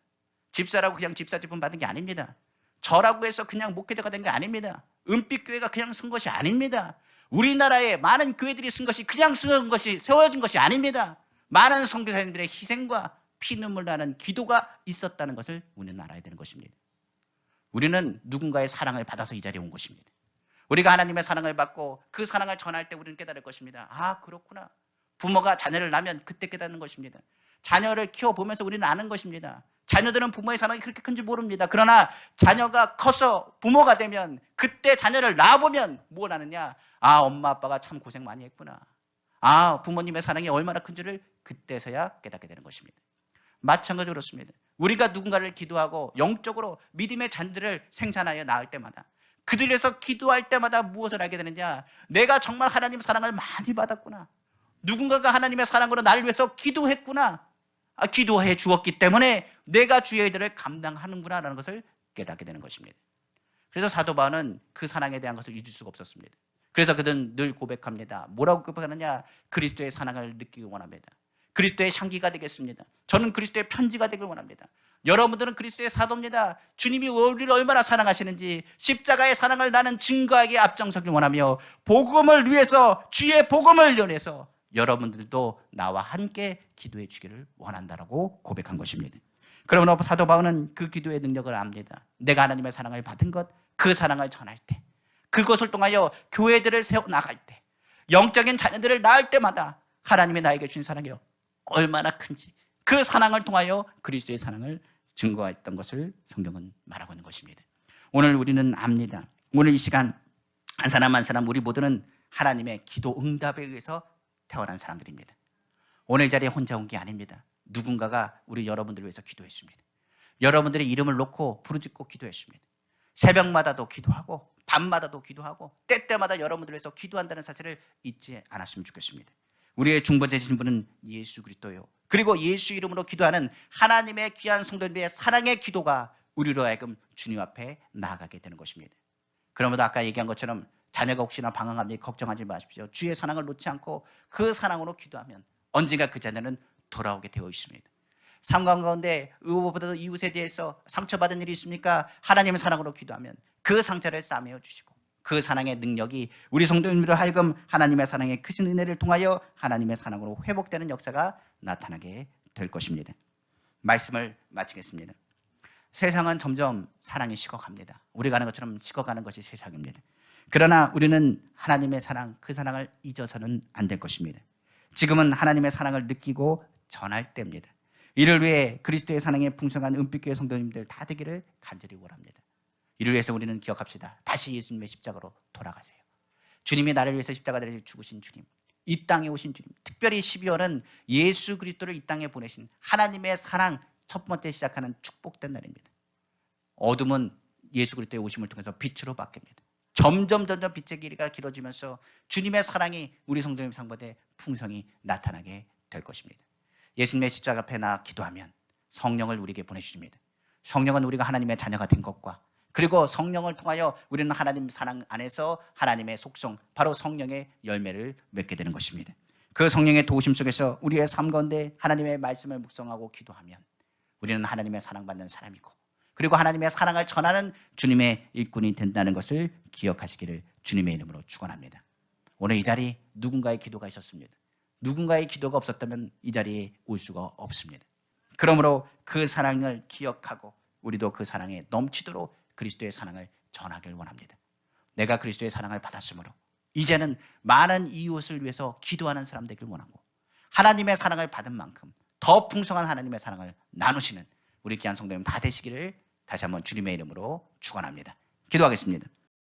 집사라고 그냥 집사 직분 받은 게 아닙니다. 저라고 해서 그냥 목회자가 된 게 아닙니다. 은빛교회가 그냥 쓴 것이 아닙니다. 우리나라에 많은 교회들이 쓴 것이 그냥 쓴 것이, 세워진 것이 아닙니다. 많은 선교사님들의 희생과 피눈물 나는 기도가 있었다는 것을 우리는 알아야 되는 것입니다. 우리는 누군가의 사랑을 받아서 이 자리에 온 것입니다. 우리가 하나님의 사랑을 받고 그 사랑을 전할 때 우리는 깨달을 것입니다. 아, 그렇구나. 부모가 자녀를 낳으면 그때 깨닫는 것입니다. 자녀를 키워보면서 우리는 아는 것입니다. 자녀들은 부모의 사랑이 그렇게 큰지 모릅니다. 그러나 자녀가 커서 부모가 되면, 그때 자녀를 낳아보면 뭘 아느냐? 아, 엄마 아빠가 참 고생 많이 했구나. 아, 부모님의 사랑이 얼마나 큰지를 그때서야 깨닫게 되는 것입니다. 마찬가지로 그렇습니다. 우리가 누군가를 기도하고 영적으로 믿음의 잔들을 생산하여 낳을 때마다, 그들 위해서 기도할 때마다 무엇을 알게 되느냐? 내가 정말 하나님의 사랑을 많이 받았구나. 누군가가 하나님의 사랑으로 나를 위해서 기도했구나. 기도해 주었기 때문에 내가 주의 일들을 감당하는구나라는 것을 깨닫게 되는 것입니다. 그래서 사도 바울은 그 사랑에 대한 것을 잊을 수가 없었습니다. 그래서 그는 늘 고백합니다. 뭐라고 고백하느냐? 그리스도의 사랑을 느끼기 원합니다. 그리스도의 향기가 되겠습니다. 저는 그리스도의 편지가 되길 원합니다. 여러분들은 그리스도의 사도입니다. 주님이 우리를 얼마나 사랑하시는지 십자가의 사랑을 나는 증거하기에 앞장서길 원하며, 복음을 위해서, 주의 복음을 위해서 여러분들도 나와 함께 기도해 주기를 원한다라고 고백한 것입니다. 그러면 사도 바울은 그 기도의 능력을 압니다. 내가 하나님의 사랑을 받은 것, 그 사랑을 전할 때, 그것을 통하여 교회들을 세워나갈 때, 영적인 자녀들을 낳을 때마다 하나님이 나에게 주신 사랑이 얼마나 큰지, 그 사랑을 통하여 그리스도의 사랑을 증거했던 것을 성경은 말하고 있는 것입니다. 오늘 우리는 압니다. 오늘 이 시간 한 사람 한 사람 우리 모두는 하나님의 기도 응답에 의해서 태어난 사람들입니다. 오늘 자리에 혼자 온 게 아닙니다. 누군가가 우리 여러분들을 위해서 기도했습니다. 여러분들의 이름을 놓고 부르짖고 기도했습니다. 새벽마다도 기도하고 밤마다도 기도하고 때때마다 여러분들을 위해서 기도한다는 사실을 잊지 않았으면 좋겠습니다. 우리의 중보자이신 분은 예수 그리스도요. 그리고 예수 이름으로 기도하는 하나님의 귀한 성도들의 사랑의 기도가 우리로 하여금 주님 앞에 나아가게 되는 것입니다. 그러므로 아까 얘기한 것처럼 자녀가 혹시나 방황하면 걱정하지 마십시오. 주의 사랑을 놓지 않고 그 사랑으로 기도하면 언젠가 그 자녀는 돌아오게 되어 있습니다. 삶 가운데 의무보다도 이웃에 대해서 상처받은 일이 있습니까? 하나님의 사랑으로 기도하면 그 상처를 싸매어 주시고 그 사랑의 능력이 우리 성도님들로 하여금 하나님의 사랑의 크신 은혜를 통하여 하나님의 사랑으로 회복되는 역사가 나타나게 될 것입니다. 말씀을 마치겠습니다. 세상은 점점 사랑이 식어갑니다. 우리가 아는 것처럼 식어가는 것이 세상입니다. 그러나 우리는 하나님의 사랑, 그 사랑을 잊어서는 안 될 것입니다. 지금은 하나님의 사랑을 느끼고 전할 때입니다. 이를 위해 그리스도의 사랑에 풍성한 은빛교회 성도님들 다 되기를 간절히 원합니다. 이를 위해서 우리는 기억합시다. 다시 예수님의 십자가로 돌아가세요. 주님이 나를 위해서 십자가를 죽으신 주님, 이 땅에 오신 주님, 특별히 12월은 예수 그리스도를 이 땅에 보내신 하나님의 사랑 첫 번째 시작하는 축복된 날입니다. 어둠은 예수 그리스도의 오심을 통해서 빛으로 바뀝니다. 점점 빛의 길이가 길어지면서 주님의 사랑이 우리 성도님 상반에 풍성히 나타나게 될 것입니다. 예수님의 십자가 앞에 나 기도하면 성령을 우리에게 보내주십니다. 성령은 우리가 하나님의 자녀가 된 것과 그리고 성령을 통하여 우리는 하나님 사랑 안에서 하나님의 속성, 바로 성령의 열매를 맺게 되는 것입니다. 그 성령의 도우심 속에서 우리의 삶 가운데 하나님의 말씀을 묵상하고 기도하면 우리는 하나님의 사랑받는 사람이고 그리고 하나님의 사랑을 전하는 주님의 일꾼이 된다는 것을 기억하시기를 주님의 이름으로 축원합니다. 오늘 이 자리 누군가의 기도가 있었습니다. 누군가의 기도가 없었다면 이 자리에 올 수가 없습니다. 그러므로 그 사랑을 기억하고 우리도 그 사랑에 넘치도록 그리스도의 사랑을 전하길 원합니다. 내가 그리스도의 사랑을 받았으므로 이제는 많은 이웃을 위해서 기도하는 사람 되길 원하고 하나님의 사랑을 받은 만큼 더 풍성한 하나님의 사랑을 나누시는 우리 귀한 성도님 다 되시기를 다시 한번 주님의 이름으로 축원합니다. 기도하겠습니다.